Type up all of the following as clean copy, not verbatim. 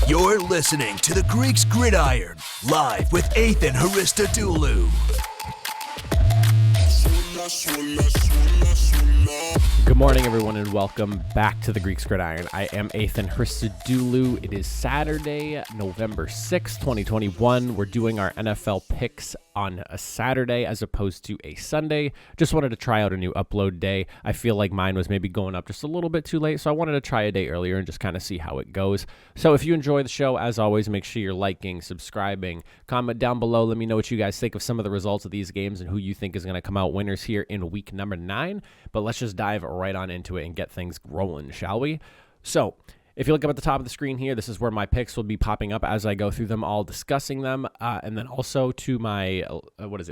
You're listening to the Greeks Gridiron, live with Athan Hristodulu. Good morning, everyone, and welcome back to the Greeks Gridiron. I am Athan Hristodulu. It is Saturday, November 6th, 2021. We're doing our NFL picks on a Saturday as opposed to a Sunday. Just wanted to try out a new upload day. I feel like mine was maybe going up just a little bit too late, so I wanted to try a day earlier and just kind of see how it goes. So if you enjoy the show, as always, make sure you're liking, subscribing, comment down below. Let me know what you guys think of some of the results of these games and who you think is going to come out winners here in week number 9. But let's just dive right on into it and get things rolling, shall we? So if you look up at the top of the screen here, this is where my picks will be popping up as I go through them all, discussing them. And then also to my,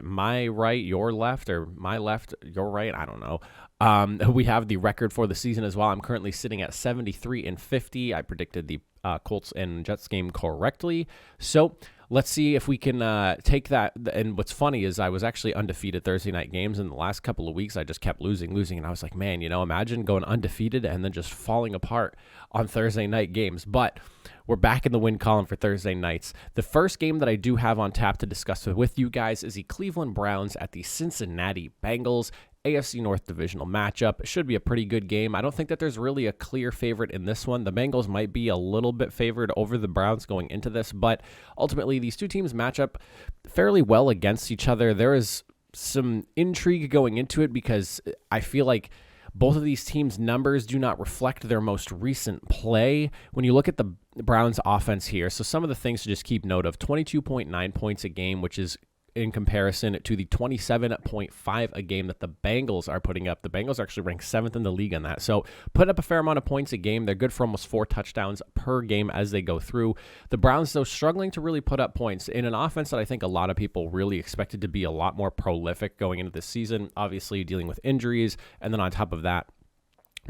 my right, your left, or my left, your right, I don't know. We have the record for the season as well. I'm currently sitting at 73-50. I predicted the Colts and Jets game correctly. So let's see if we can take that. And what's funny is I was actually undefeated Thursday night games. In the last couple of weeks, I just kept losing. And I was like, man, imagine going undefeated and then just falling apart on Thursday night games. But we're back in the win column for Thursday nights. The first game that I do have on tap to discuss with you guys is the Cleveland Browns at the Cincinnati Bengals. AFC North divisional matchup. It should be a pretty good game. I don't think that there's really a clear favorite in this one. The Bengals might be a little bit favored over the Browns going into this, but ultimately these two teams match up fairly well against each other. There is some intrigue going into it because I feel like both of these teams' numbers do not reflect their most recent play. When you look at the Browns offense here, so some of the things to just keep note of: 22.9 points a game, which is in comparison to the 27.5 a game that the Bengals are putting up. The Bengals are actually ranked 7th in the league on that. So putting up a fair amount of points a game. They're good for almost 4 touchdowns per game as they go through. The Browns, though, struggling to really put up points in an offense that I think a lot of people really expected to be a lot more prolific going into this season. Obviously dealing with injuries. And then on top of that,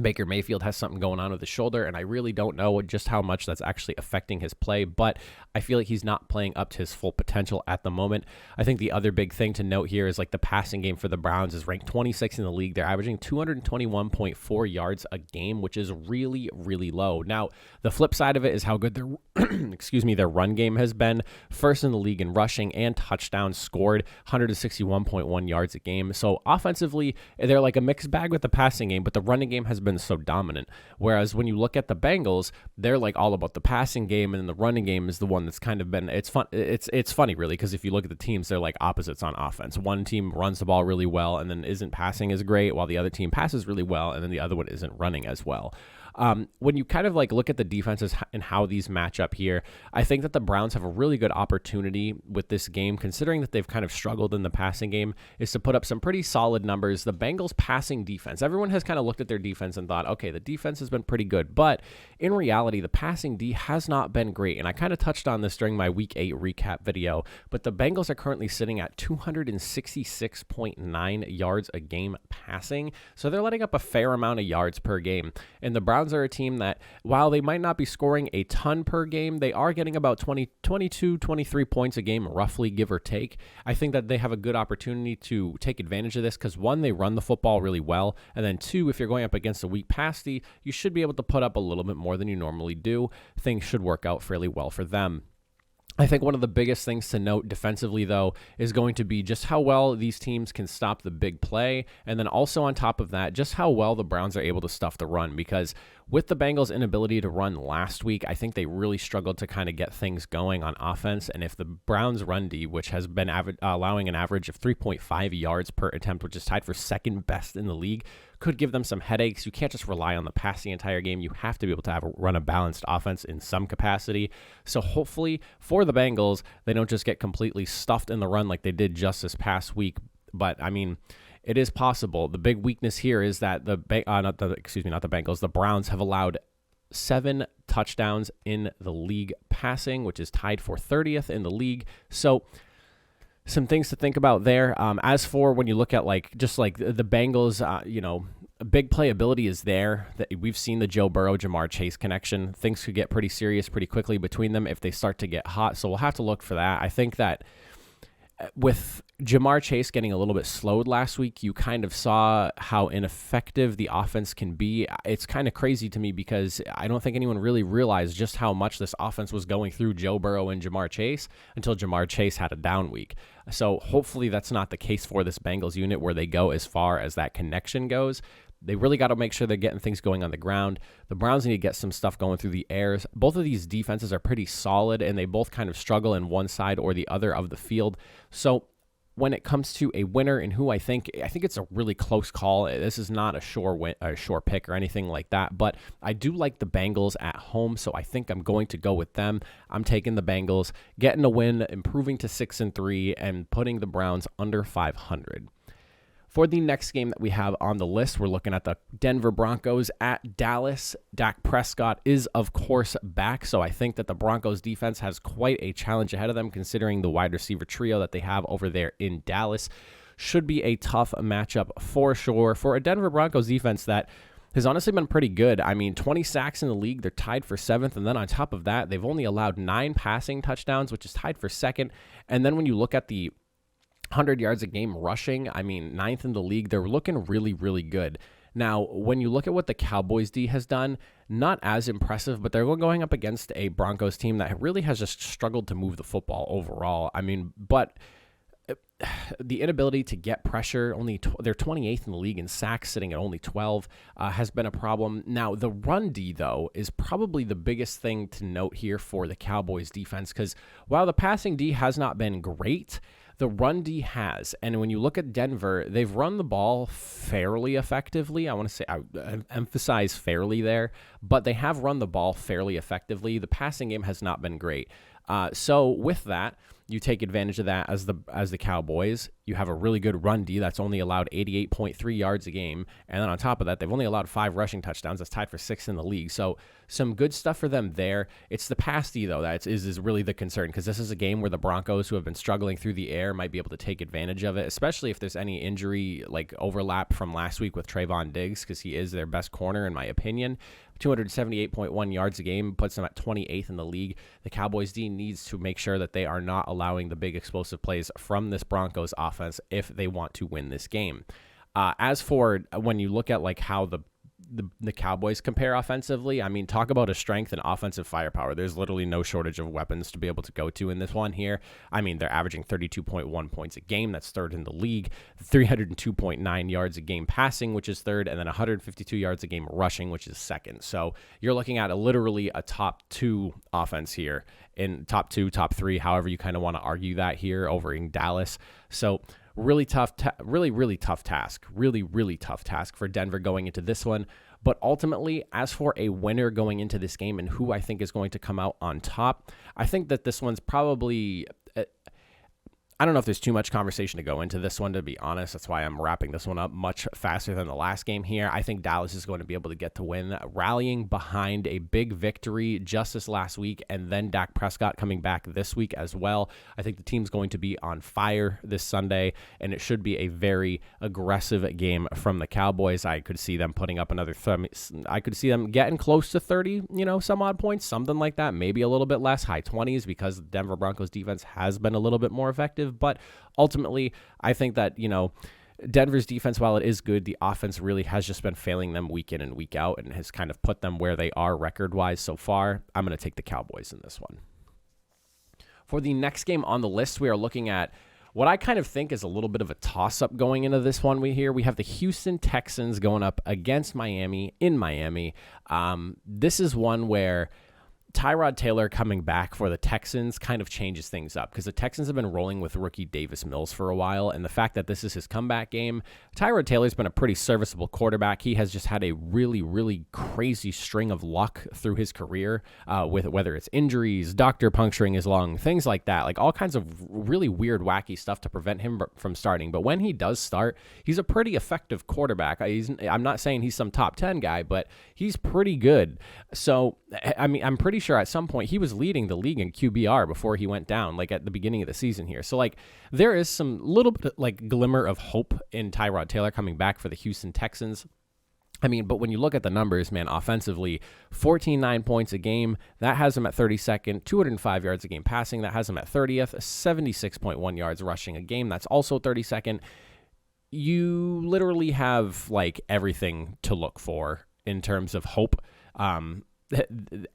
Baker Mayfield has something going on with his shoulder, and I really don't know just how much that's actually affecting his play, but I feel like he's not playing up to his full potential at the moment. I think the other big thing to note here is like the passing game for the Browns is ranked 26th in the league. They're averaging 221.4 yards a game, which is really, really low. Now, the flip side of it is how good their their run game has been. First in the league in rushing and touchdowns scored, 161.1 yards a game. So offensively, they're like a mixed bag with the passing game, but the running game has been so dominant. Whereas when you look at the Bengals, they're like all about the passing game, and then the running game is the one that's kind of been, it's funny really, because if you look at the teams, they're like opposites on offense. One team runs the ball really well and then isn't passing as great, while the other team passes really well and then the other one isn't running as well. When you kind of like look at the defenses and how these match up here, I think that the Browns have a really good opportunity with this game, considering that they've kind of struggled in the passing game, is to put up some pretty solid numbers. The Bengals passing defense, everyone has kind of looked at their defense and thought, okay, the defense has been pretty good, but in reality, the passing D has not been great. And I kind of touched on this during my week 8 recap video, but the Bengals are currently sitting at 266.9 yards a game passing. So they're letting up a fair amount of yards per game. And the Browns are a team that, while they might not be scoring a ton per game, they are getting about 22, 23 points a game, roughly, give or take. I think that they have a good opportunity to take advantage of this because, one, they run the football really well, and then two, if you're going up against a weak pass D, you should be able to put up a little bit more than you normally do. Things should work out fairly well for them. I think one of the biggest things to note defensively, though, is going to be just how well these teams can stop the big play. And then also on top of that, just how well the Browns are able to stuff the run. Because with the Bengals' inability to run last week, I think they really struggled to kind of get things going on offense. And if the Browns' run D, which has been allowing an average of 3.5 yards per attempt, which is tied for second best in the league, could give them some headaches. You can't just rely on the pass the entire game. You have to be able to run a balanced offense in some capacity. So hopefully for the Bengals, they don't just get completely stuffed in the run like they did just this past week. But I mean, it is possible. The big weakness here is that the Bengals, the Browns have allowed 7 touchdowns in the league passing, which is tied for 30th in the league. So some things to think about there. As for when you look at the Bengals, big playability is there. We've seen the Joe Burrow-Jamar Chase connection. Things could get pretty serious pretty quickly between them if they start to get hot. So we'll have to look for that. I think that with Jamar Chase getting a little bit slowed last week, you kind of saw how ineffective the offense can be. It's kind of crazy to me because I don't think anyone really realized just how much this offense was going through Joe Burrow and Jamar Chase until Jamar Chase had a down week. So hopefully that's not the case for this Bengals unit where they go as far as that connection goes. They really got to make sure they're getting things going on the ground. The Browns need to get some stuff going through the airs. Both of these defenses are pretty solid, and they both kind of struggle in one side or the other of the field. So when it comes to a winner and who I think it's a really close call. This is not a sure pick or anything like that, but I do like the Bengals at home, so I think I'm going to go with them. I'm taking the Bengals, getting a win, improving to 6-3, and putting the Browns under 500. For the next game that we have on the list, we're looking at the Denver Broncos at Dallas. Dak Prescott is, of course, back, so I think that the Broncos defense has quite a challenge ahead of them considering the wide receiver trio that they have over there in Dallas. Should be a tough matchup for sure for a Denver Broncos defense that has honestly been pretty good. I mean, 20 sacks in the league. They're tied for 7th, and then on top of that, they've only allowed 9 passing touchdowns, which is tied for 2nd. And then when you look at the 100 yards a game rushing, I mean, 9th in the league. They're looking really, really good. Now, when you look at what the Cowboys D has done, not as impressive, but they're going up against a Broncos team that really has just struggled to move the football overall. I mean, but the inability to get pressure, they're 28th in the league in sacks, sitting at only 12, has been a problem. Now, the run D, though, is probably the biggest thing to note here for the Cowboys defense, because while the passing D has not been great, the run D has. And when you look at Denver, they've run the ball fairly effectively. I want to say, I emphasize fairly there, but they have run the ball fairly effectively. The passing game has not been great. So with that, you take advantage of that as the Cowboys. You have a really good run D that's only allowed 88.3 yards a game. And then on top of that, they've only allowed 5 rushing touchdowns. That's tied for 6th in the league. So some good stuff for them there. It's the pass D, though, that is really the concern, because this is a game where the Broncos, who have been struggling through the air, might be able to take advantage of it, especially if there's any injury like overlap from last week with Trayvon Diggs, because he is their best corner, in my opinion. 278.1 yards a game puts them at 28th in the league. The Cowboys D needs to make sure that they are not allowing the big explosive plays from this Broncos offense if they want to win this game. As for when you look at like how the Cowboys compare offensively, I mean, talk about a strength and offensive firepower. There's literally no shortage of weapons to be able to go to in this one here. I mean, they're averaging 32.1 points a game. That's 3rd in the league. 302.9 yards a game passing, which is 3rd, and then 152 yards a game rushing, which is 2nd. So you're looking at literally a top 2 offense here, in top 2, top 3, however you kind of want to argue that here over in Dallas. So really tough, really tough task. Really tough task for Denver going into this one. But ultimately, as for a winner going into this game and who I think is going to come out on top, I think that this one's probably, I don't know if there's too much conversation to go into this one, to be honest. That's why I'm wrapping this one up much faster than the last game here. I think Dallas is going to be able to get the win, rallying behind a big victory just this last week, and then Dak Prescott coming back this week as well. I think the team's going to be on fire this Sunday, and it should be a very aggressive game from the Cowboys. I could see them putting up another, I could see them getting close to 30, some odd points, something like that, maybe a little bit less, high 20s, because the Denver Broncos defense has been a little bit more effective. But ultimately, I think that, Denver's defense, while it is good, the offense really has just been failing them week in and week out and has kind of put them where they are record-wise so far. I'm going to take the Cowboys in this one. For the next game on the list, we are looking at what I kind of think is a little bit of a toss-up going into this one. We have the Houston Texans going up against Miami in Miami. This is one where Tyrod Taylor coming back for the Texans kind of changes things up, because the Texans have been rolling with rookie Davis Mills for a while, and the fact that this is his comeback game, Tyrod Taylor's been a pretty serviceable quarterback. He has just had a really crazy string of luck through his career, with whether it's injuries, doctor puncturing his lung, things like that, like all kinds of really weird, wacky stuff to prevent him from starting. But when he does start, he's a pretty effective quarterback. I'm not saying he's some top 10 guy, but he's pretty good. So, I mean, I'm pretty sure at some point he was leading the league in QBR before he went down, like at the beginning of the season here. So like there is some little bit like glimmer of hope in Tyrod Taylor coming back for the Houston Texans. I mean, but when you look at the numbers, man, offensively, 14.9 points a game, that has him at 32nd, 205 yards a game passing, that has him at 30th, 76.1 yards rushing a game, that's also 32nd. You literally have like everything to look for in terms of hope.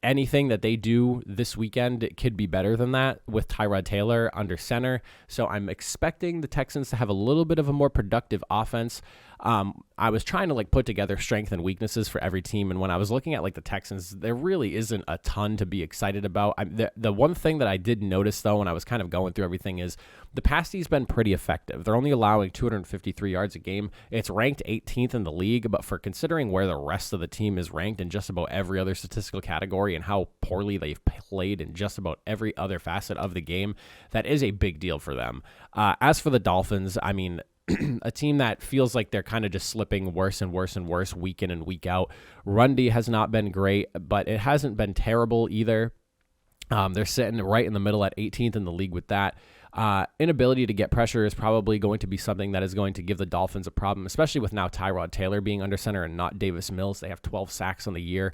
Anything that they do this weekend, it could be better than that with Tyrod Taylor under center. So I'm expecting the Texans to have a little bit of a more productive offense. I was trying to like put together strength and weaknesses for every team. And when I was looking at like the Texans, there really isn't a ton to be excited about. The one thing that I did notice though, when I was kind of going through everything, is the pass D's been pretty effective. They're only allowing 253 yards a game. It's ranked 18th in the league, but for considering where the rest of the team is ranked in just about every other statistical category and how poorly they've played in just about every other facet of the game, that is a big deal for them. As for the Dolphins, I mean, a team that feels like they're kind of just slipping worse and worse and worse week in and week out. Run D has not been great, but it hasn't been terrible either. They're sitting right in the middle at 18th in the league with that. Inability to get pressure is probably going to be something that is going to give the Dolphins a problem, especially with now Tyrod Taylor being under center and not Davis Mills. They have 12 sacks on the year,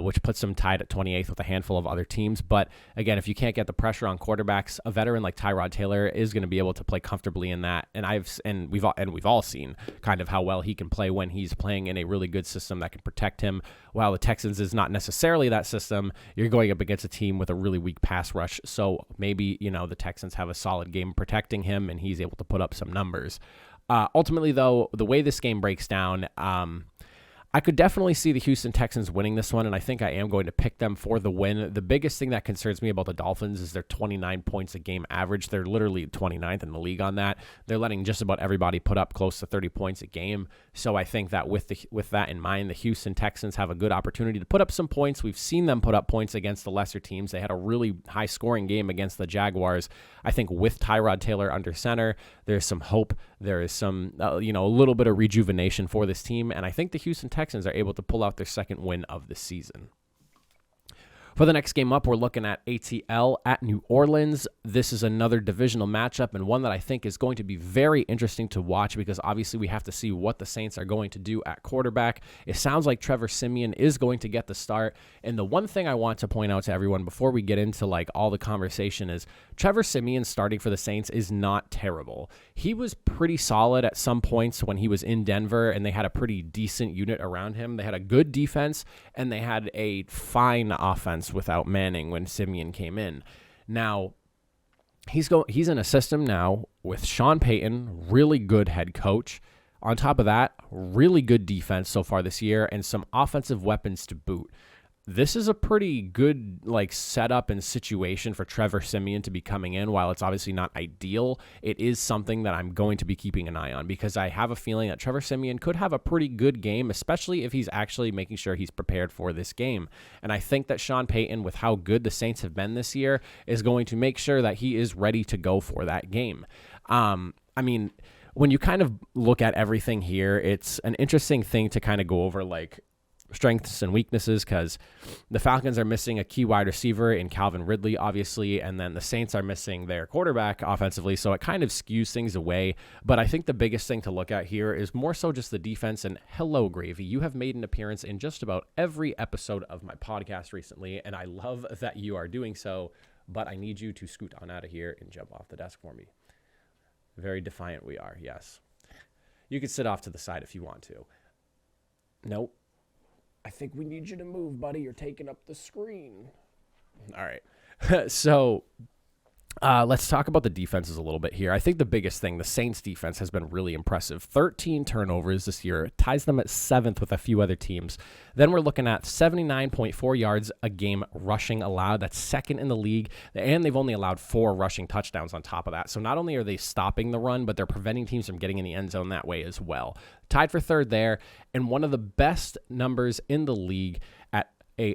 which puts them tied at 28th with a handful of other teams. But again, if you can't get the pressure on quarterbacks, a veteran like Tyrod Taylor is going to be able to play comfortably in that. And we've all seen kind of how well he can play when he's playing in a really good system that can protect him. While the Texans is not necessarily that system, you're going up against a team with a really weak pass rush. So maybe, the Texans have a solid game protecting him and he's able to put up some numbers. Ultimately, though, the way this game breaks down, I could definitely see the Houston Texans winning this one, and I think I am going to pick them for the win. The biggest thing that concerns me about the Dolphins is their 29 points a game average. They're literally 29th in the league on that. They're letting just about everybody put up close to 30 points a game. So I think that with that in mind, the Houston Texans have a good opportunity to put up some points. We've seen them put up points against the lesser teams. They had a really high-scoring game against the Jaguars. I think with Tyrod Taylor under center, there's some hope. There is some, a little bit of rejuvenation for this team, and I think the Houston Texans are able to pull out their second win of the season. For the next game up, we're looking at ATL at New Orleans. This is another divisional matchup and one that I think is going to be very interesting to watch because obviously we have to see what the Saints are going to do at quarterback. It sounds like Trevor Siemian is going to get the start. And the one thing I want to point out to everyone before we get into like all the conversation is Trevor Siemian starting for the Saints is not terrible. He was pretty solid at some points when he was in Denver and they had a pretty decent unit around him. They had a good defense and they had a fine offense without Manning when Siemian came in. Now, he's in a system now with Sean Payton, really good head coach. On top of that, really good defense so far this year and some offensive weapons to boot. This is a pretty good setup and situation for Trevor Siemian to be coming in. While it's obviously not ideal, it is something that I'm going to be keeping an eye on because I have a feeling that Trevor Siemian could have a pretty good game, especially if he's actually making sure he's prepared for this game. And I think that Sean Payton, with how good the Saints have been this year, is going to make sure that he is ready to go for that game. When you kind of look at everything here, it's an interesting thing to kind of go over strengths and weaknesses because the Falcons are missing a key wide receiver in Calvin Ridley, obviously, and then the Saints are missing their quarterback offensively, so it kind of skews things away. But I think the biggest thing to look at here is more so just the defense. And hello, Gravy, you have made an appearance in just about every episode of my podcast recently, and I love that you are doing so, but I need you to scoot on out of here and jump off the desk for me. Very defiant we are, yes. You can sit off to the side if you want to. Nope. I think we need you to move, buddy. You're taking up the screen. All right. So let's talk about the defenses a little bit here. I think the biggest thing, the Saints defense has been really impressive. 13 turnovers this year. It ties them at 7th with a few other teams. Then we're looking at 79.4 yards a game rushing allowed. That's second in the league. And they've only allowed 4 rushing touchdowns on top of that. So not only are they stopping the run, but they're preventing teams from getting in the end zone that way as well. Tied for third there. And one of the best numbers in the league at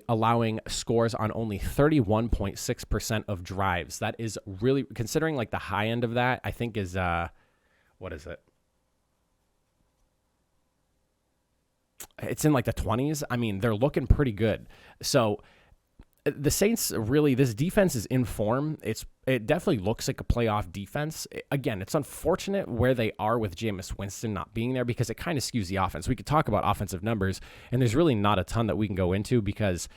allowing scores on only 31.6% of drives. That is really, considering the high end of that, I think is, what is it? It's in the 20s. I mean, they're looking pretty good. So the Saints really, this defense is in form. It definitely looks like a playoff defense. Again, it's unfortunate where they are with Jameis Winston not being there because it kind of skews the offense. We could talk about offensive numbers, and there's really not a ton that we can go into because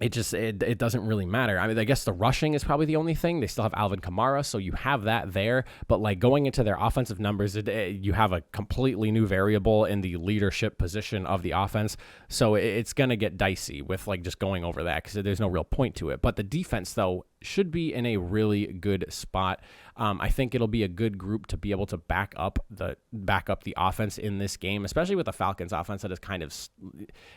it doesn't really matter. I mean, I guess the rushing is probably the only thing. They still have Alvin Kamara, so you have that there. But like going into their offensive numbers, you have a completely new variable in the leadership position of the offense. So it's going to get dicey with like just going over that because there's no real point to it. But the defense, though, should be in a really good spot. I think it'll be a good group to be able to back up the offense in this game, especially with the Falcons offense that has kind of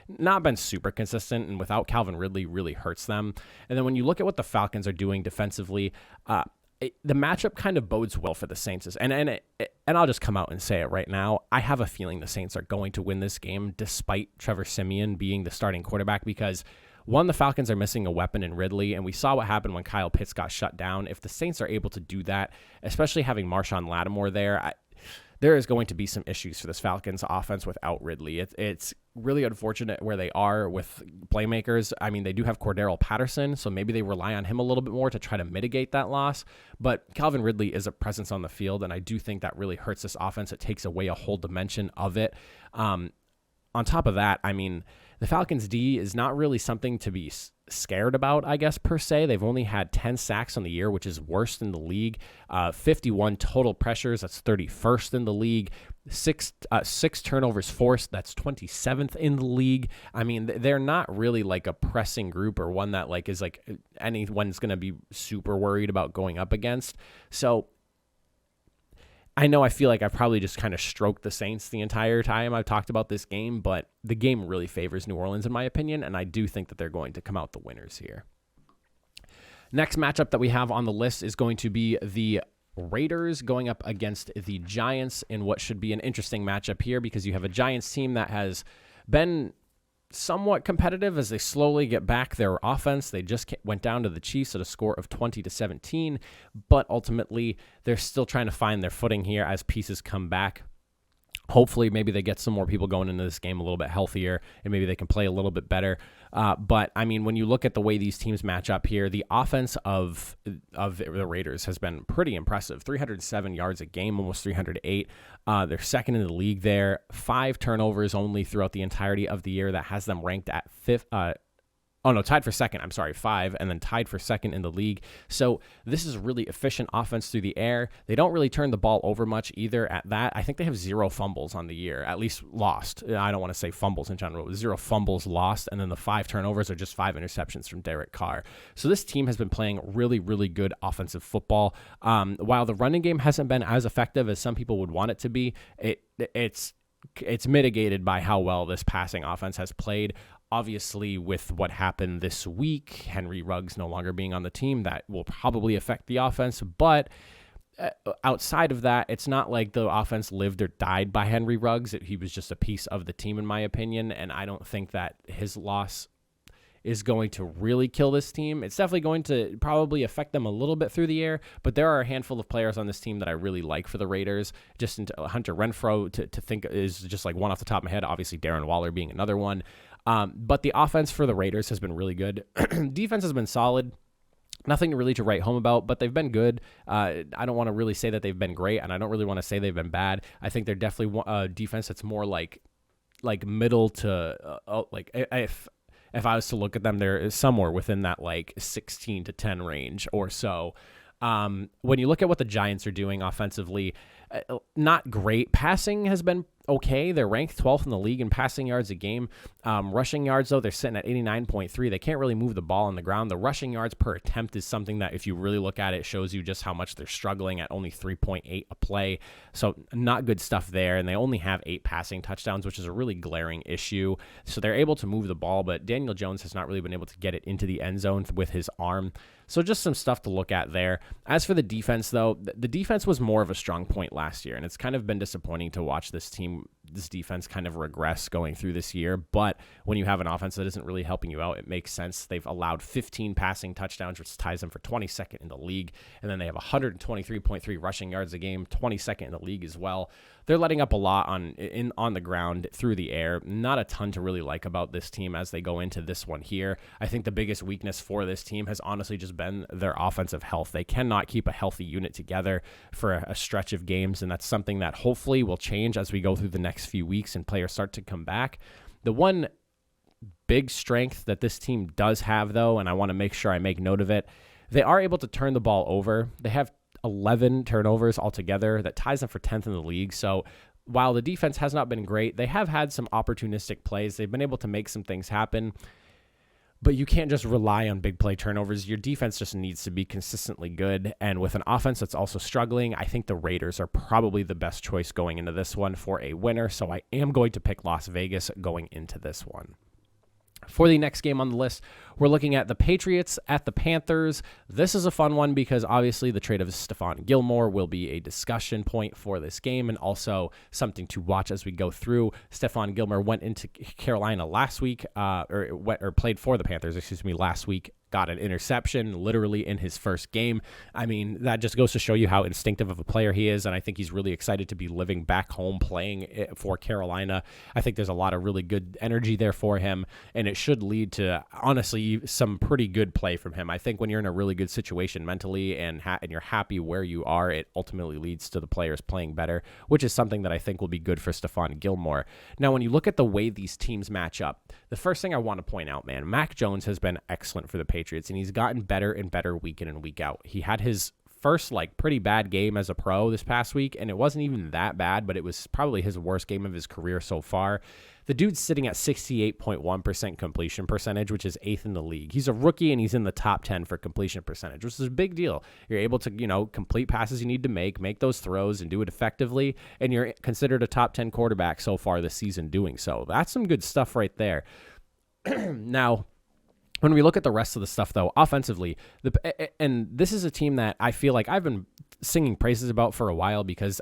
not been super consistent, and without Calvin Ridley really hurts them. And then when you look at what the Falcons are doing defensively, the matchup kind of bodes well for the Saints. And I'll just come out and say it right now. I have a feeling the Saints are going to win this game despite Trevor Siemian being the starting quarterback because one, the Falcons are missing a weapon in Ridley, and we saw what happened when Kyle Pitts got shut down. If the Saints are able to do that, especially having Marshawn Lattimore there, there is going to be some issues for this Falcons offense without Ridley. It's really unfortunate where they are with playmakers. I mean, they do have Cordero Patterson, so maybe they rely on him a little bit more to try to mitigate that loss. But Calvin Ridley is a presence on the field, and I do think that really hurts this offense. It takes away a whole dimension of it. On top of that, I mean, the Falcons' D is not really something to be scared about, I guess, per se. They've only had 10 sacks on the year, which is worst in the league. 51 total pressures, that's 31st in the league. Six turnovers forced, that's 27th in the league. I mean, they're not really like a pressing group or one that like is like anyone's going to be super worried about going up against. So I know I feel like I've probably just kind of stroked the Saints the entire time I've talked about this game, but the game really favors New Orleans in my opinion, and I do think that they're going to come out the winners here. Next matchup that we have on the list is going to be the Raiders going up against the Giants in what should be an interesting matchup here because you have a Giants team that has been somewhat competitive as they slowly get back their offense. They just went down to the Chiefs at a score of 20-17, but ultimately they're still trying to find their footing here as pieces come back. Hopefully, maybe they get some more people going into this game a little bit healthier, and maybe they can play a little bit better. But, I mean, when you look at the way these teams match up here, the offense of the Raiders has been pretty impressive. 307 yards a game, almost 308. They're second in the league there. 5 turnovers only throughout the entirety of the year. That has them ranked at fifth. Tied for second. I'm sorry, 5, and then tied for second in the league. So this is really efficient offense through the air. They don't really turn the ball over much either at that. I think they have 0 fumbles on the year, at least lost. I don't want to say fumbles in general. 0 fumbles lost, and then the 5 turnovers are just 5 interceptions from Derek Carr. So this team has been playing really, really good offensive football. While the running game hasn't been as effective as some people would want it to be, it's mitigated by how well this passing offense has played. Obviously, with what happened this week, Henry Ruggs no longer being on the team, that will probably affect the offense. But outside of that, it's not like the offense lived or died by Henry Ruggs. He was just a piece of the team, in my opinion, and I don't think that his loss is going to really kill this team. It's definitely going to probably affect them a little bit through the air, but there are a handful of players on this team that I really like for the Raiders. Just Hunter Renfrow to think is just like one off the top of my head, obviously Darren Waller being another one. But the offense for the Raiders has been really good. Defense has been solid. Nothing really to write home about, but they've been good. I don't want to really say that they've been great, and I don't really want to say they've been bad. I think they're definitely a defense that's more like middle to if I was to look at them, they're somewhere within that like 16-10 range or so. When you look at what the Giants are doing offensively, not great. Passing has been okay. They're ranked 12th in the league in passing yards a game. Rushing yards, though, they're sitting at 89.3. They can't really move the ball on the ground. The rushing yards per attempt is something that, if you really look at it, shows you just how much they're struggling at only 3.8 a play. So not good stuff there. And they only have 8 passing touchdowns, which is a really glaring issue. So they're able to move the ball, but Daniel Jones has not really been able to get it into the end zone with his arm. So just some stuff to look at there. As for the defense, though, the defense was more of a strong point last year, and it's kind of been disappointing to watch this team this defense kind of regress going through this year. But when you have an offense that isn't really helping you out, it makes sense. They've allowed 15 passing touchdowns, which ties them for 22nd in the league. And then they have 123.3 rushing yards a game, 22nd in the league as well. They're letting up a lot on the ground through the air. Not a ton to really like about this team as they go into this one here. I think the biggest weakness for this team has honestly just been their offensive health. They cannot keep a healthy unit together for a stretch of games, and that's something that hopefully will change as we go through the next few weeks and players start to come back. The one big strength that this team does have, though, and I want to make sure I make note of it, they are able to turn the ball over. They have 11 turnovers altogether. That ties them for 10th in the league. So while the defense has not been great, they have had some opportunistic plays. They've been able to make some things happen, but you can't just rely on big play turnovers. Your defense just needs to be consistently good. And with an offense that's also struggling, I think the Raiders are probably the best choice going into this one for a winner. So I am going to pick Las Vegas going into this one. For the next game on the list, we're looking at the Patriots at the Panthers. This is a fun one because obviously the trade of Stephon Gilmore will be a discussion point for this game and also something to watch as we go through. Stephon Gilmore went into Carolina last week, or played for the Panthers, last week. Got an interception literally in his first game. I mean, that just goes to show you how instinctive of a player he is, and I think he's really excited to be living back home playing for Carolina. I think there's a lot of really good energy there for him, and it should lead to, honestly, some pretty good play from him. I think when you're in a really good situation mentally and you're happy where you are, it ultimately leads to the players playing better, which is something that I think will be good for Stephon Gilmore. Now, when you look at the way these teams match up, the first thing I want to point out, man, Mac Jones has been excellent for the Patriots, and he's gotten better and better week in and week out. He had his first pretty bad game as a pro this past week, and it wasn't even that bad, but it was probably his worst game of his career so far. The dude's sitting at 68.1% completion percentage, which is 8th in the league. He's a rookie, and he's in the top 10 for completion percentage, which is a big deal. You're able to, complete passes you need to make those throws, and do it effectively, and you're considered a top 10 quarterback so far this season doing so. That's some good stuff right there. Now, when we look at the rest of the stuff, though, offensively, and this is a team that I feel like I've been singing praises about for a while because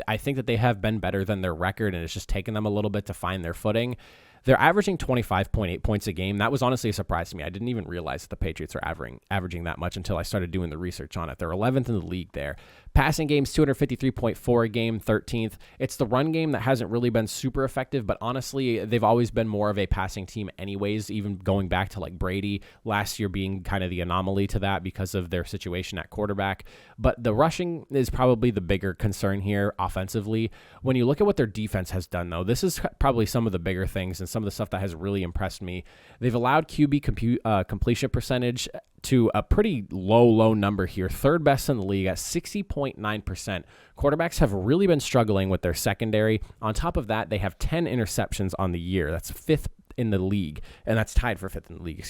I think that they have been better than their record, and it's just taken them a little bit to find their footing. They're averaging 25.8 points a game. That was honestly a surprise to me. I didn't even realize that the Patriots are averaging that much until I started doing the research on it. They're 11th in the league there. Passing games, 253.4 a game, 13th. It's the run game that hasn't really been super effective, but honestly, they've always been more of a passing team anyways, even going back to Brady last year being kind of the anomaly to that because of their situation at quarterback. But the rushing is probably the bigger concern here offensively. When you look at what their defense has done, though, this is probably some of the bigger things and some of the stuff that has really impressed me. They've allowed QB completion percentage to a pretty low number here, third best in the league at 60.9%. Quarterbacks have really been struggling with their secondary. On top of that, they have 10 interceptions on the year. That's 5th in the league, and that's tied for 5th in the league,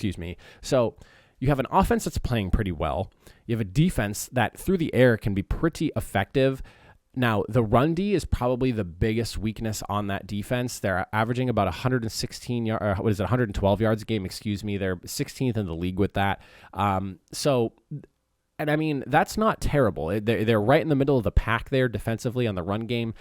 So you have an offense that's playing pretty well. You have a defense that through the air can be pretty effective. Now, the run D is probably the biggest weakness on that defense. They're averaging about 112 yards a game, They're 16th in the league with that. And I mean, that's not terrible. They're right in the middle of the pack there defensively on the run game.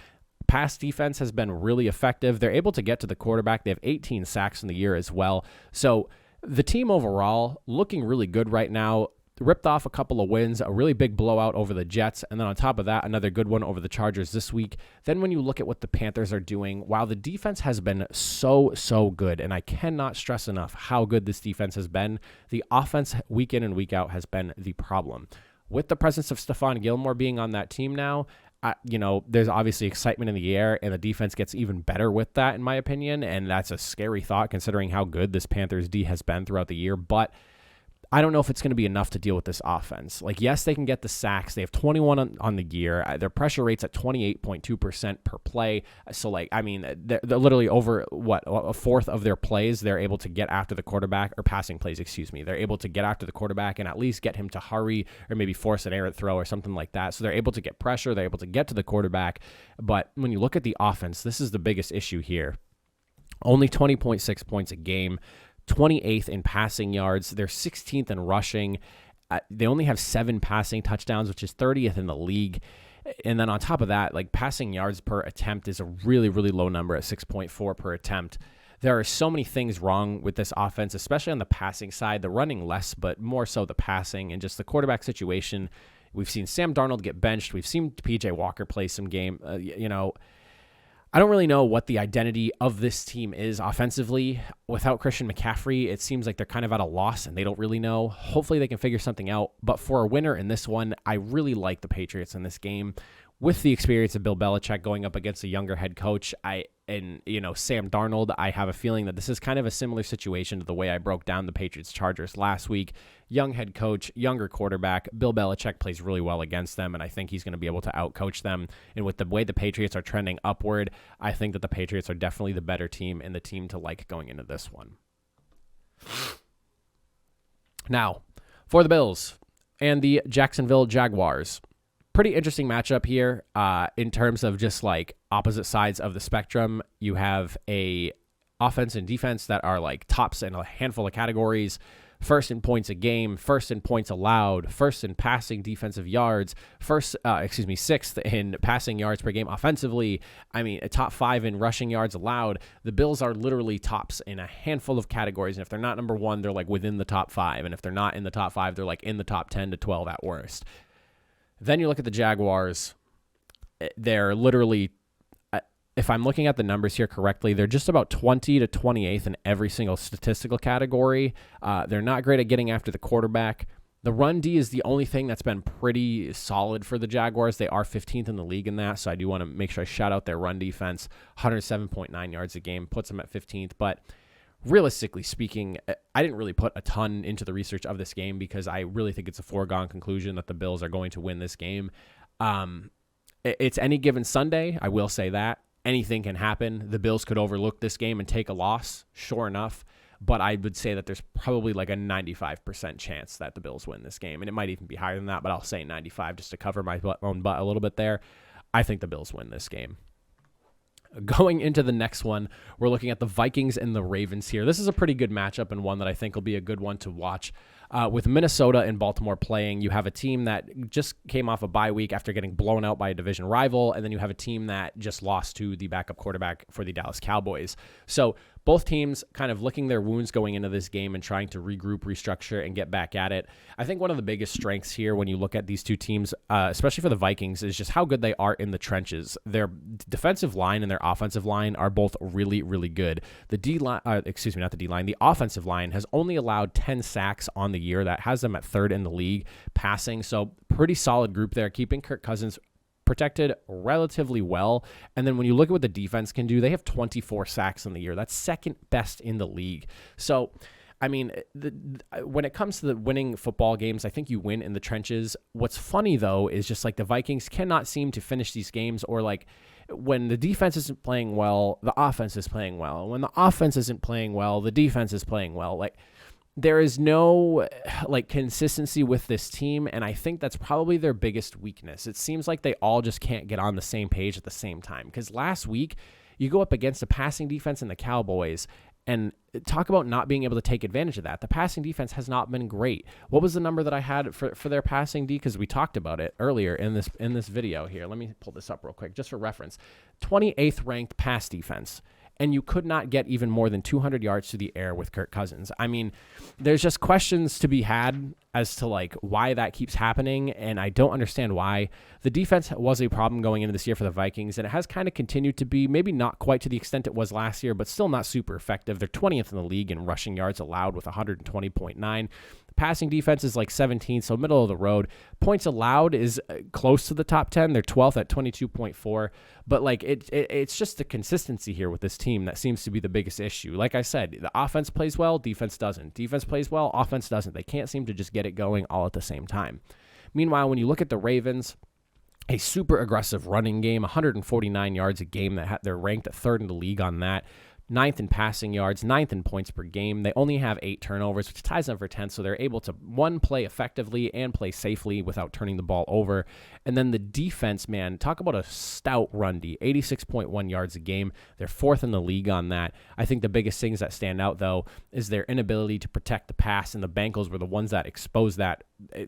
Pass defense has been really effective. They're able to get to the quarterback. They have 18 sacks in the year as well. So the team overall looking really good right now. Ripped off a couple of wins, a really big blowout over the Jets, and then on top of that, another good one over the Chargers this week. Then when you look at what the Panthers are doing, while the defense has been so good, and I cannot stress enough how good this defense has been, the offense week in and week out has been the problem. With the presence of Stephon Gilmore being on that team now, there's obviously excitement in the air, and the defense gets even better with that, in my opinion, and that's a scary thought considering how good this Panthers D has been throughout the year, but I don't know if it's going to be enough to deal with this offense. Yes, they can get the sacks. They have 21 on the year. Their pressure rate's at 28.2% per play. So, they're literally over, a fourth of their plays, they're able to get after the quarterback, or passing plays, They're able to get after the quarterback and at least get him to hurry or maybe force an errant throw or something like that. So they're able to get pressure. They're able to get to the quarterback. But when you look at the offense, this is the biggest issue here. Only 20.6 points a game. 28th in passing yards. They're 16th in rushing. They only have 7 passing touchdowns, which is 30th in the league. And then on top of that, like passing yards per attempt is a really, really low number at 6.4 per attempt. There are so many things wrong with this offense, especially on the passing side, the running less, but more so the passing and just the quarterback situation. We've seen Sam Darnold get benched. We've seen PJ Walker play some game. I don't really know what the identity of this team is offensively. Without Christian McCaffrey, it seems like they're kind of at a loss and they don't really know. Hopefully they can figure something out. But for a winner in this one, I really like the Patriots in this game. With the experience of Bill Belichick going up against a younger head coach, Sam Darnold, I have a feeling that this is kind of a similar situation to the way I broke down the Patriots-Chargers last week. Young head coach, younger quarterback. Bill Belichick plays really well against them, and I think he's going to be able to outcoach them. And with the way the Patriots are trending upward, I think that the Patriots are definitely the better team and the team to like going into this one. Now, for the Bills and the Jacksonville Jaguars. Pretty interesting matchup here in terms of just like opposite sides of the spectrum. You have a offense and defense that are like tops in a handful of categories. First in points a game, first in points allowed, first in passing defensive yards, sixth in passing yards per game offensively. I mean, a top 5 in rushing yards allowed. The Bills are literally tops in a handful of categories. And if they're not number 1, they're like within the top 5. And if they're not in the top 5, they're like in the top 10 to 12 at worst. Then you look at the Jaguars. They're literally, if I'm looking at the numbers here correctly, they're just about 20 to 28th in every single statistical category. They're not great at getting after the quarterback. The run D is the only thing that's been pretty solid for the Jaguars. They are 15th in the league in that, so I do want to make sure I shout out their run defense. 107.9 yards a game puts them at 15th, but realistically speaking, I didn't really put a ton into the research of this game because I really think it's a foregone conclusion that the Bills are going to win this game. It's any given Sunday, I will say that. Anything can happen. The Bills could overlook this game and take a loss, sure enough, but I would say that there's probably like a 95% chance that the Bills win this game, and it might even be higher than that, but I'll say 95 just to cover my own butt a little bit there. I think the Bills win this game. Going into the next one, we're looking at the Vikings and the Ravens here. This is a pretty good matchup and one that I think will be a good one to watch. With Minnesota and Baltimore playing, you have a team that just came off a bye week after getting blown out by a division rival, and then you have a team that just lost to the backup quarterback for the Dallas Cowboys. So both teams kind of licking their wounds going into this game and trying to regroup, restructure, and get back at it. I think one of the biggest strengths here when you look at these two teams, especially for the Vikings, is just how good they are in the trenches. Their defensive line and their offensive line are both really, really good. The offensive line has only allowed 10 sacks on the year. That has them at 3rd in the league passing. So pretty solid group there, keeping Kirk Cousins protected relatively well. And then when you look at what the defense can do, they have 24 sacks in the year. That's 2nd best in the league. So, I mean, when it comes to the winning football games, I think you win in the trenches. What's funny, though, is just like the Vikings cannot seem to finish these games, or like when the defense isn't playing well, the offense is playing well. When the offense isn't playing well, the defense is playing well. Like, there is no like consistency with this team, and I think that's probably their biggest weakness. It seems like they all just can't get on the same page at the same time. Because last week, you go up against a passing defense in the Cowboys, and talk about not being able to take advantage of that. The passing defense has not been great. What was the number that I had for their passing D? Because we talked about it earlier in this video here. Let me pull this up real quick just for reference. 28th ranked pass defense. And you could not get even more than 200 yards to the air with Kirk Cousins. I mean, there's just questions to be had as to like why that keeps happening, and I don't understand why. The defense was a problem going into this year for the Vikings, and it has kind of continued to be, maybe not quite to the extent it was last year, but still not super effective. They're 20th in the league in rushing yards allowed with 120.9. Passing defense is like 17th, so middle of the road. Points allowed is close to the top 10. They're 12th at 22.4. But like it's just the consistency here with this team that seems to be the biggest issue. Like I said, the offense plays well, defense doesn't. Defense plays well, offense doesn't. They can't seem to just get it going all at the same time. Meanwhile, when you look at the Ravens, a super aggressive running game, 149 yards a game. They're ranked at 3rd in the league on that. 9th in passing yards, 9th in points per game. They only have 8 turnovers, which ties them for 10th, so they're able to, one, play effectively and play safely without turning the ball over. And then the defense, man, talk about a stout run D, 86.1 yards a game. They're 4th in the league on that. I think the biggest things that stand out, though, is their inability to protect the pass, and the Bengals were the ones that exposed that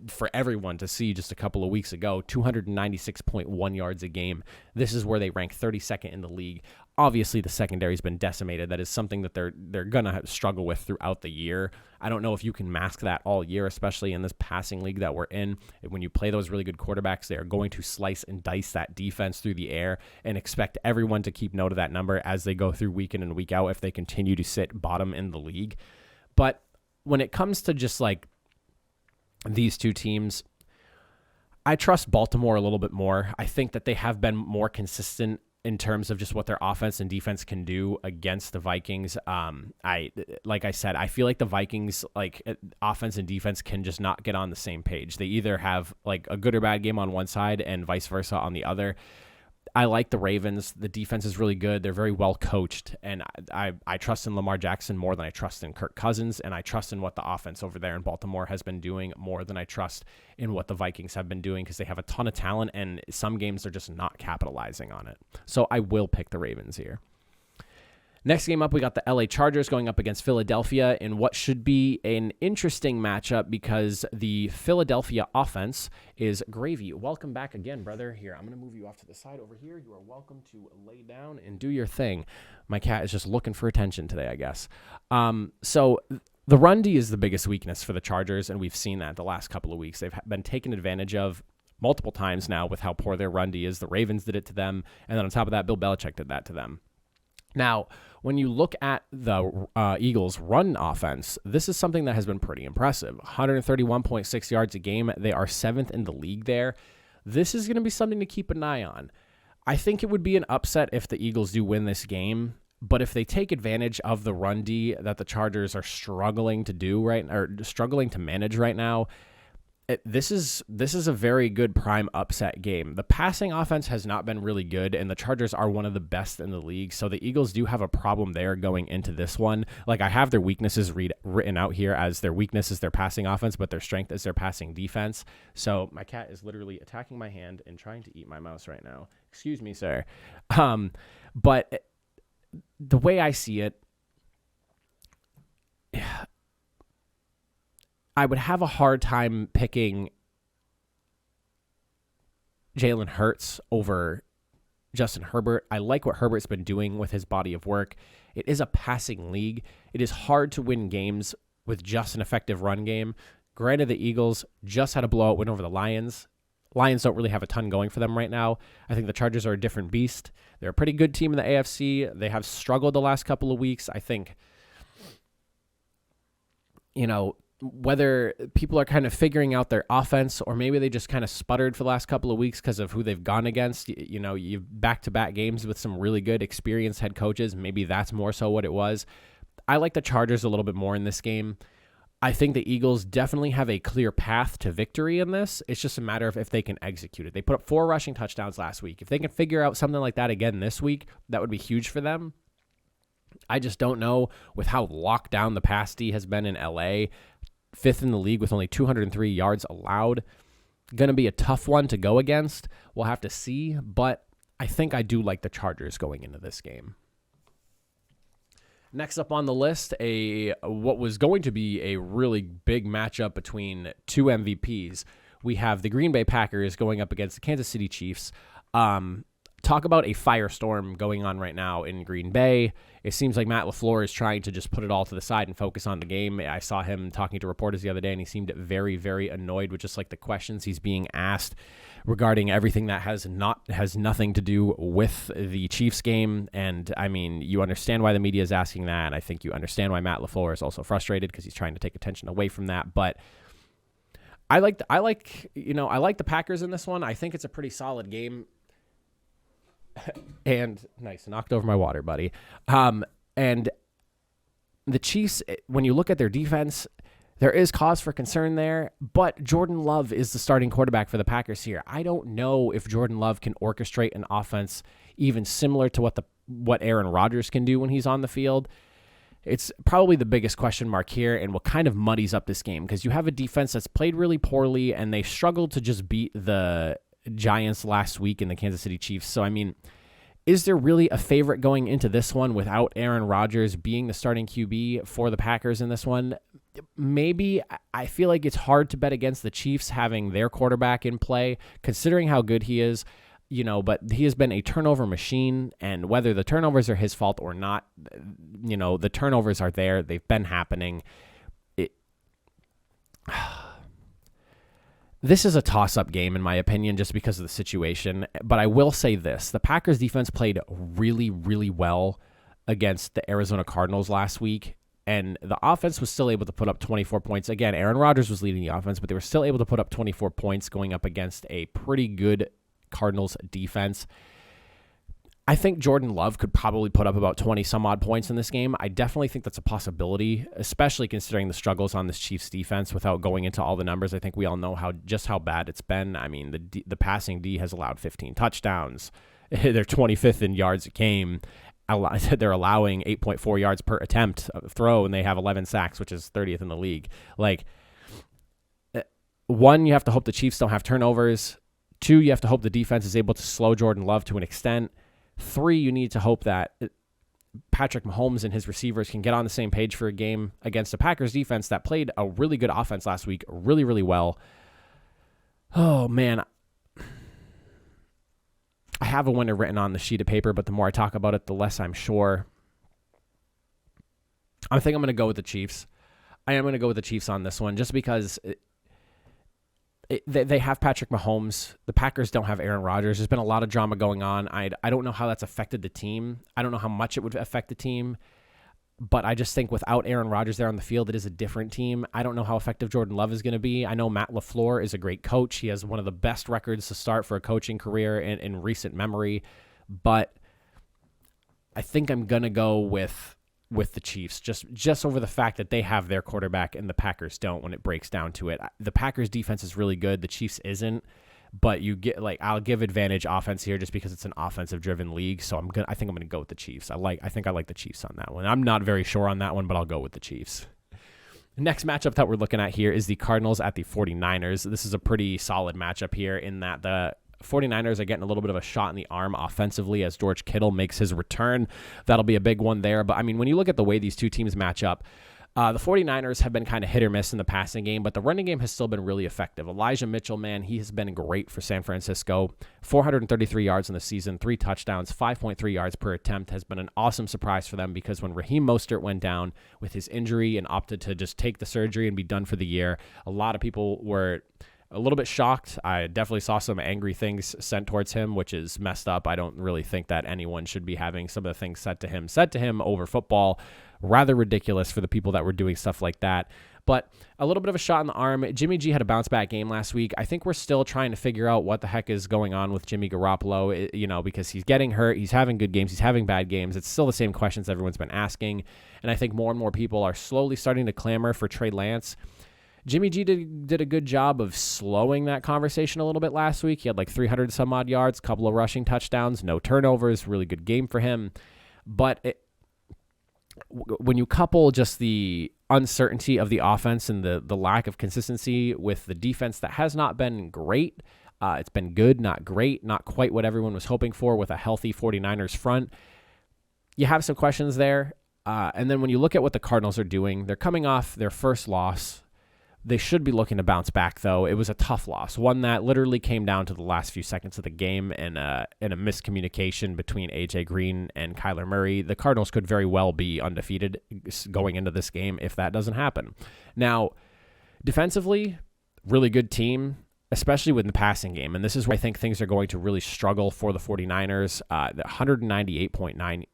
for everyone to see just a couple of weeks ago, 296.1 yards a game. This is where they rank 32nd in the league. Obviously, the secondary's been decimated. That is something that they're going to struggle with throughout the year. I don't know if you can mask that all year, especially in this passing league that we're in. When you play those really good quarterbacks, they are going to slice and dice that defense through the air, and expect everyone to keep note of that number as they go through week in and week out if they continue to sit bottom in the league. But when it comes to just like these two teams, I trust Baltimore a little bit more. I think that they have been more consistent in terms of just what their offense and defense can do against the Vikings. Like I said, I feel like the Vikings, like offense and defense, can just not get on the same page. They either have like a good or bad game on one side and vice versa on the other. I like the Ravens. The defense is really good. They're very well coached, and I trust in Lamar Jackson more than I trust in Kirk Cousins, and I trust in what the offense over there in Baltimore has been doing more than I trust in what the Vikings have been doing, because they have a ton of talent, and some games they're just not capitalizing on it. So I will pick the Ravens here. Next game up, we got the LA Chargers going up against Philadelphia in what should be an interesting matchup because the Philadelphia offense is gravy. Welcome back again, brother. Here, I'm going to move you off to the side over here. You are welcome to lay down and do your thing. My cat is just looking for attention today, I guess. So the run D is the biggest weakness for the Chargers, and we've seen that the last couple of weeks. They've been taken advantage of multiple times now with how poor their run D is. The Ravens did it to them, and then on top of that, Bill Belichick did that to them. Now, when you look at the Eagles' run offense, this is something that has been pretty impressive. 131.6 yards a game. They are 7th in the league there. This is going to be something to keep an eye on. I think it would be an upset if the Eagles do win this game, but if they take advantage of the run D that the Chargers are struggling to manage right now, this is a very good prime upset game. The passing offense has not been really good, and the Chargers are one of the best in the league, so the Eagles do have a problem there going into this one. Like, I have their weaknesses written out here as their weakness is their passing offense, but their strength is their passing defense. So my cat is literally attacking my hand and trying to eat my mouse right now. Excuse me, sir. But the way I see it, I would have a hard time picking Jalen Hurts over Justin Herbert. I like what Herbert's been doing with his body of work. It is a passing league. It is hard to win games with just an effective run game. Granted, the Eagles just had a blowout win over the Lions. Lions don't really have a ton going for them right now. I think the Chargers are a different beast. They're a pretty good team in the AFC. They have struggled the last couple of weeks. I think, whether people are kind of figuring out their offense or maybe they just kind of sputtered for the last couple of weeks because of who they've gone against. You back-to-back games with some really good experienced head coaches. Maybe that's more so what it was. I like the Chargers a little bit more in this game. I think the Eagles definitely have a clear path to victory in this. It's just a matter of if they can execute it. They put up 4 rushing touchdowns last week. If they can figure out something like that again this week, that would be huge for them. I just don't know with how locked down the pass D has been in LA. 5th in the league with only 203 yards allowed. Going to be a tough one to go against. We'll have to see, but I think I do like the Chargers going into this game. Next up on the list, what was going to be a really big matchup between two MVPs. We have the Green Bay Packers going up against the Kansas City Chiefs. Talk about a firestorm going on right now in Green Bay. It seems like Matt LaFleur is trying to just put it all to the side and focus on the game. I saw him talking to reporters the other day, and he seemed very, very annoyed with just like the questions he's being asked regarding everything that has nothing to do with the Chiefs game. And I mean, you understand why the media is asking that. I think you understand why Matt LaFleur is also frustrated because he's trying to take attention away from that. But I like the Packers in this one. I think it's a pretty solid game. And nice, knocked over my water, buddy. And the Chiefs, when you look at their defense, there is cause for concern there, but Jordan Love is the starting quarterback for the Packers here. I don't know if Jordan Love can orchestrate an offense even similar to what Aaron Rodgers can do when he's on the field. It's probably the biggest question mark here and what kind of muddies up this game because you have a defense that's played really poorly and they struggled to just beat the Giants last week in the Kansas City Chiefs. So, I mean, is there really a favorite going into this one without Aaron Rodgers being the starting QB for the Packers in this one? maybe I feel like it's hard to bet against the Chiefs having their quarterback in play, considering how good he is, but he has been a turnover machine, and whether the turnovers are his fault or not, the turnovers are there. They've been happening. This is a toss-up game, in my opinion, just because of the situation. But I will say this. The Packers defense played really, really well against the Arizona Cardinals last week, and the offense was still able to put up 24 points. Again, Aaron Rodgers was leading the offense, but they were still able to put up 24 points going up against a pretty good Cardinals defense. I think Jordan Love could probably put up about 20-some-odd points in this game. I definitely think that's a possibility, especially considering the struggles on this Chiefs defense without going into all the numbers. I think we all know how bad it's been. I mean, the passing D has allowed 15 touchdowns. They're 25th in yards a game. They're allowing 8.4 yards per attempt throw, and they have 11 sacks, which is 30th in the league. One, you have to hope the Chiefs don't have turnovers. Two, you have to hope the defense is able to slow Jordan Love to an extent. Three, you need to hope that Patrick Mahomes and his receivers can get on the same page for a game against a Packers defense that played a really good offense last week, really, really well. Oh, man. I have a winner written on the sheet of paper, but the more I talk about it, the less I'm sure. I think I'm going to go with the Chiefs. I am going to go with the Chiefs on this one just because they have Patrick Mahomes. The Packers don't have Aaron Rodgers. There's been a lot of drama going on. I don't know how that's affected the team. I don't know how much it would affect the team. But I just think without Aaron Rodgers there on the field, it is a different team. I don't know how effective Jordan Love is going to be. I know Matt LaFleur is a great coach. He has one of the best records to start for a coaching career in recent memory. But I think I'm going to go with the Chiefs, just over the fact that they have their quarterback and the Packers don't when it breaks down to it. The Packers defense is really good. The Chiefs isn't, but I'll give advantage offense here just because it's an offensive driven league. So I think I'm going to go with the Chiefs. I think I like the Chiefs on that one. I'm not very sure on that one, but I'll go with the Chiefs. The next matchup that we're looking at here is the Cardinals at the 49ers. This is a pretty solid matchup here in that the 49ers are getting a little bit of a shot in the arm offensively as George Kittle makes his return. That'll be a big one there. But, I mean, when you look at the way these two teams match up, the 49ers have been kind of hit or miss in the passing game, but the running game has still been really effective. Elijah Mitchell, man, he has been great for San Francisco. 433 yards in the season, 3 touchdowns, 5.3 yards per attempt has been an awesome surprise for them because when Raheem Mostert went down with his injury and opted to just take the surgery and be done for the year, a lot of people were a little bit shocked. I definitely saw some angry things sent towards him, which is messed up. I don't really think that anyone should be having some of the things said to him over football. Rather ridiculous for the people that were doing stuff like that. But a little bit of a shot in the arm. Jimmy G had a bounce-back game last week. I think we're still trying to figure out what the heck is going on with Jimmy Garoppolo, because he's getting hurt. He's having good games. He's having bad games. It's still the same questions everyone's been asking. And I think more and more people are slowly starting to clamor for Trey Lance. Jimmy G did a good job of slowing that conversation a little bit last week. He had 300 some odd yards, couple of rushing touchdowns, no turnovers, really good game for him. But when you couple just the uncertainty of the offense and the lack of consistency with the defense that has not been great, it's been good, not great, not quite what everyone was hoping for with a healthy 49ers front, you have some questions there. And then when you look at what the Cardinals are doing, they're coming off their first loss. They should be looking to bounce back, though. It was a tough loss, one that literally came down to the last few seconds of the game and a miscommunication between A.J. Green and Kyler Murray. The Cardinals could very well be undefeated going into this game if that doesn't happen. Now, defensively, really good team, especially with the passing game, and this is where I think things are going to really struggle for the 49ers. The 198.9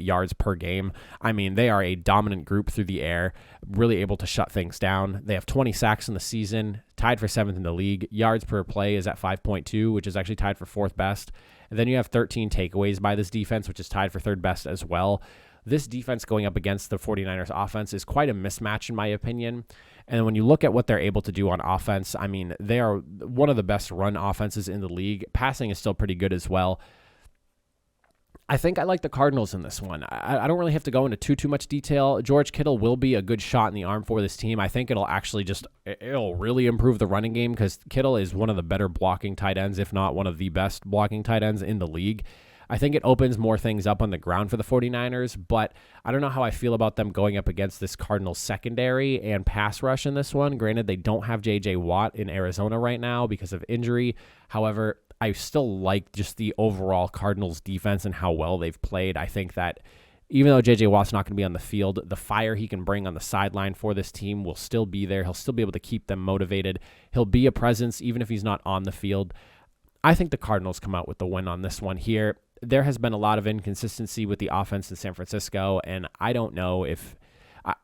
yards per game. I mean, they are a dominant group through the air, really able to shut things down. They have 20 sacks in the season, tied for 7th in the league. Yards per play is at 5.2, which is actually tied for 4th best. And then you have 13 takeaways by this defense, which is tied for 3rd best as well. This defense going up against the 49ers offense is quite a mismatch in my opinion. And when you look at what they're able to do on offense, I mean, they are one of the best run offenses in the league. Passing is still pretty good as well. I think I like the Cardinals in this one. I don't really have to go into too much detail. George Kittle will be a good shot in the arm for this team. I think it'll really improve the running game because Kittle is one of the better blocking tight ends, if not one of the best blocking tight ends in the league. I think it opens more things up on the ground for the 49ers, but I don't know how I feel about them going up against this Cardinals secondary and pass rush in this one. Granted, they don't have J.J. Watt in Arizona right now because of injury. However, I still like just the overall Cardinals defense and how well they've played. I think that even though J.J. Watt's not going to be on the field, the fire he can bring on the sideline for this team will still be there. He'll still be able to keep them motivated. He'll be a presence even if he's not on the field. I think the Cardinals come out with the win on this one here. There has been a lot of inconsistency with the offense in San Francisco, and I don't know if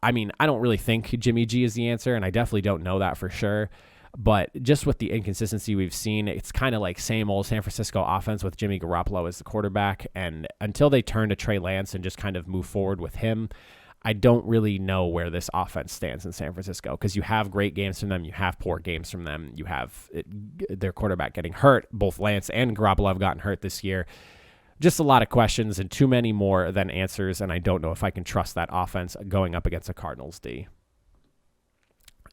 I don't really think Jimmy G is the answer, and I definitely don't know that for sure. But just with the inconsistency we've seen, it's kind of like same old San Francisco offense with Jimmy Garoppolo as the quarterback. And until they turn to Trey Lance and just kind of move forward with him, I don't really know where this offense stands in San Francisco, because you have great games from them. You have poor games from them. You have their quarterback getting hurt. Both Lance and Garoppolo have gotten hurt this year. Just a lot of questions and too many more than answers. And I don't know if I can trust that offense going up against a Cardinals D.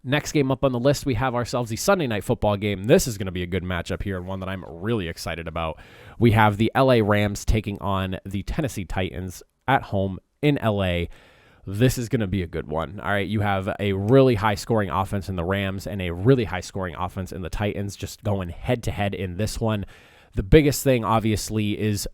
Next game up on the list, we have ourselves the Sunday Night Football game. This is going to be a good matchup here and one that I'm really excited about. We have the LA Rams taking on the Tennessee Titans at home in LA. This is going to be a good one. All right, you have a really high-scoring offense in the Rams and a really high-scoring offense in the Titans, just going head-to-head in this one. The biggest thing, obviously, is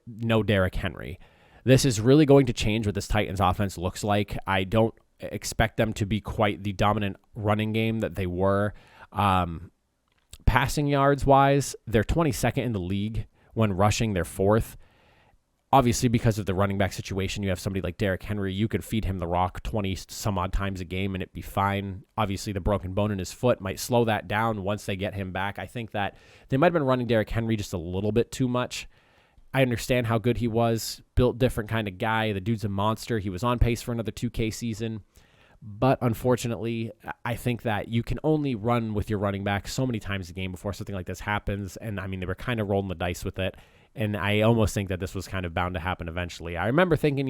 no Derrick Henry. This is really going to change what this Titans offense looks like. I don't expect them to be quite the dominant running game that they were. Passing yards wise, they're 22nd in the league. When rushing, they're 4th. Obviously, because of the running back situation, you have somebody like Derrick Henry. You could feed him the rock 20 some odd times a game and it'd be fine. Obviously, the broken bone in his foot might slow that down once they get him back. I think that they might have been running Derrick Henry just a little bit too much. I understand how good he was, built different kind of guy. The dude's a monster. He was on pace for another 2K season. But unfortunately, I think that you can only run with your running back so many times a game before something like this happens. And I mean, they were kind of rolling the dice with it. And I almost think that this was kind of bound to happen eventually. I remember thinking,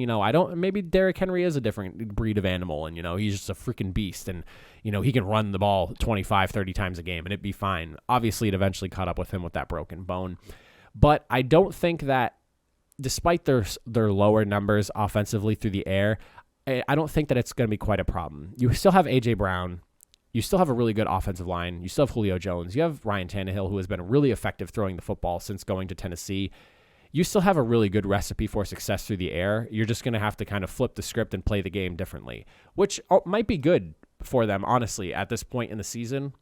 maybe Derrick Henry is a different breed of animal and, he's just a freaking beast and, he can run the ball 25, 30 times a game and it'd be fine. Obviously, it eventually caught up with him with that broken bone. But I don't think that despite their lower numbers offensively through the air, I don't think that it's going to be quite a problem. You still have A.J. Brown. You still have a really good offensive line. You still have Julio Jones. You have Ryan Tannehill, who has been really effective throwing the football since going to Tennessee. You still have a really good recipe for success through the air. You're just going to have to kind of flip the script and play the game differently, which might be good for them, honestly, at this point in the season,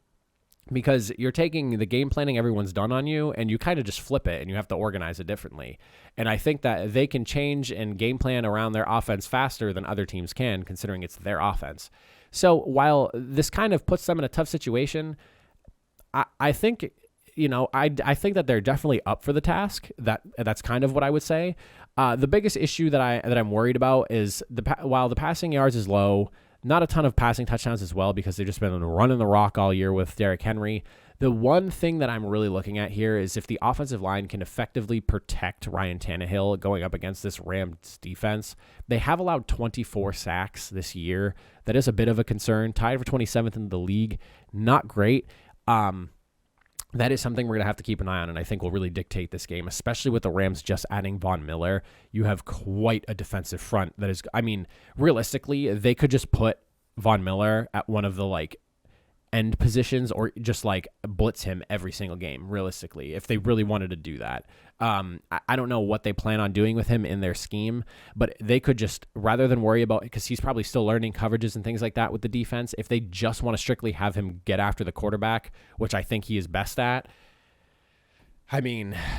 because you're taking the game planning everyone's done on you and you kind of just flip it and you have to organize it differently. And I think that they can change and game plan around their offense faster than other teams can, considering it's their offense. So while this kind of puts them in a tough situation, I think, I think that they're definitely up for the task. That's kind of what I would say. The biggest issue that I'm worried about is while the passing yards is low, not a ton of passing touchdowns as well, because they've just been running the rock all year with Derrick Henry. The one thing that I'm really looking at here is if the offensive line can effectively protect Ryan Tannehill going up against this Rams defense. They have allowed 24 sacks this year. That is a bit of a concern. Tied for 27th in the league. Not great. That is something we're going to have to keep an eye on, and I think will really dictate this game, especially with the Rams just adding Von Miller. You have quite a defensive front that is, realistically, they could just put Von Miller at one of the, end positions or just, blitz him every single game, realistically, if they really wanted to do that. I don't know what they plan on doing with him in their scheme, but they could just, rather than worry about, because he's probably still learning coverages and things like that with the defense, if they just want to strictly have him get after the quarterback, which I think he is best at,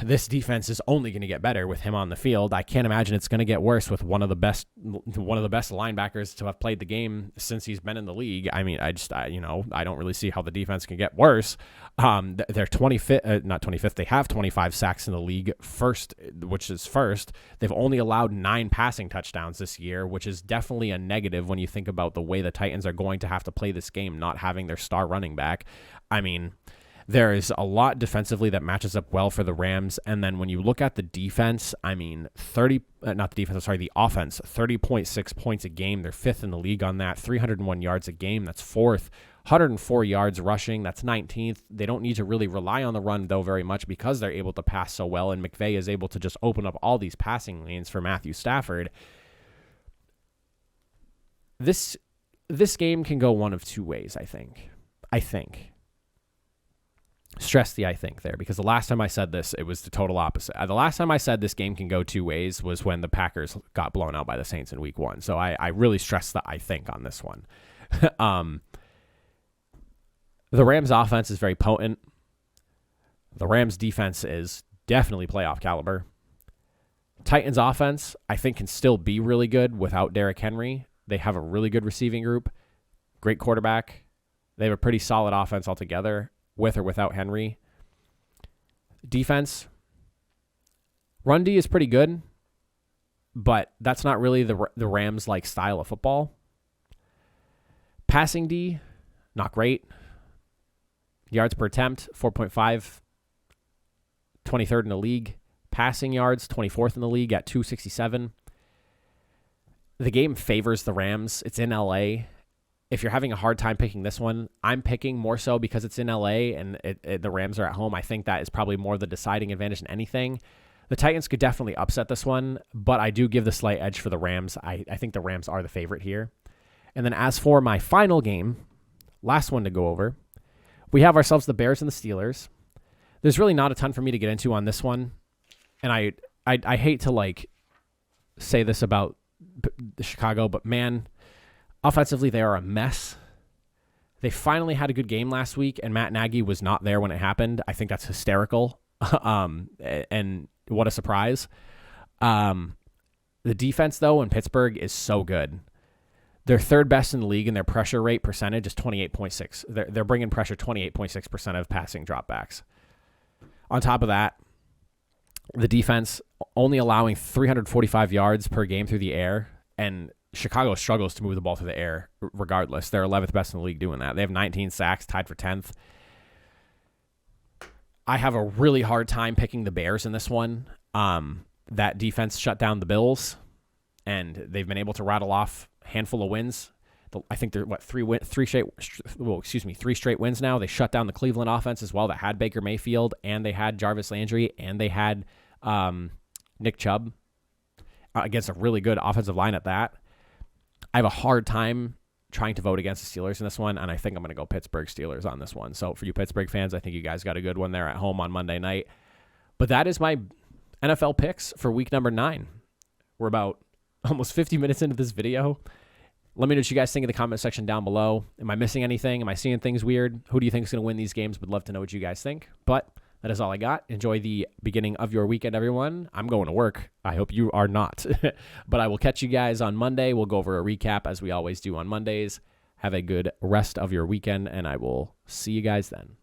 this defense is only going to get better with him on the field. I can't imagine it's going to get worse with one of the best linebackers to have played the game since he's been in the league. I don't really see how the defense can get worse. They're 25th, not 25th. They have 25 sacks in the league, which is first. They've only allowed 9 passing touchdowns this year, which is definitely a negative when you think about the way the Titans are going to have to play this game, not having their star running back. There is a lot defensively that matches up well for the Rams. And then when you look at the defense, the offense, 30.6 points a game. They're 5th in the league on that, 301 yards a game. That's 4th. 104 yards rushing. That's 19th. They don't need to really rely on the run, though, very much because they're able to pass so well, and McVay is able to just open up all these passing lanes for Matthew Stafford. This game can go one of two ways, I think. Stress the I think there, because the last time I said this, it was the total opposite. The last time I said this game can go two ways was when the Packers got blown out by the Saints in week 1. So I really stressed the I think on this one. The Rams offense is very potent. The Rams defense is definitely playoff caliber. Titans offense, I think, can still be really good without Derrick Henry. They have a really good receiving group, great quarterback. They have a pretty solid offense altogether, with or without Henry. Defense, run D is pretty good, but that's not really the Rams' like style of football. Passing D, not great. Yards per attempt, 4.5, 23rd in the league. Passing yards, 24th in the league at 267. The game favors the Rams. It's in LA. If you're having a hard time picking this one, I'm picking more so because it's in LA and the Rams are at home. I think that is probably more the deciding advantage than anything. The Titans could definitely upset this one, but I do give the slight edge for the Rams. I think the Rams are the favorite here. And then as for my final game, last one to go over, we have ourselves the Bears and the Steelers. There's really not a ton for me to get into on this one. And I hate to like say this about the Chicago, but man, offensively they are a mess. They finally had a good game last week, and Matt Nagy was not there when it happened. I think that's hysterical. And what a surprise. The defense, though, in Pittsburgh is so good. They're third best in the league, and their pressure rate percentage is 28.6. They're bringing pressure 28.6% of passing dropbacks. On top of that, the defense only allowing 345 yards per game through the air, and Chicago struggles to move the ball through the air regardless. They're 11th best in the league doing that. They have 19 sacks, tied for 10th. I have a really hard time picking the Bears in this one. That defense shut down the Bills, and they've been able to rattle off a handful of wins. I think they're three straight wins now. They shut down the Cleveland offense as well that had Baker Mayfield, and they had Jarvis Landry, and they had Nick Chubb against a really good offensive line at that. I have a hard time trying to vote against the Steelers in this one, and I think I'm going to go Pittsburgh Steelers on this one. So for you Pittsburgh fans, I think you guys got a good one there at home on Monday night. But that is my NFL picks for week number 9. We're about almost 50 minutes into this video. Let me know what you guys think in the comment section down below. Am I missing anything? Am I seeing things weird? Who do you think is going to win these games? Would love to know what you guys think. But that is all I got. Enjoy the beginning of your weekend, everyone. I'm going to work. I hope you are not. But I will catch you guys on Monday. We'll go over a recap as we always do on Mondays. Have a good rest of your weekend, and I will see you guys then.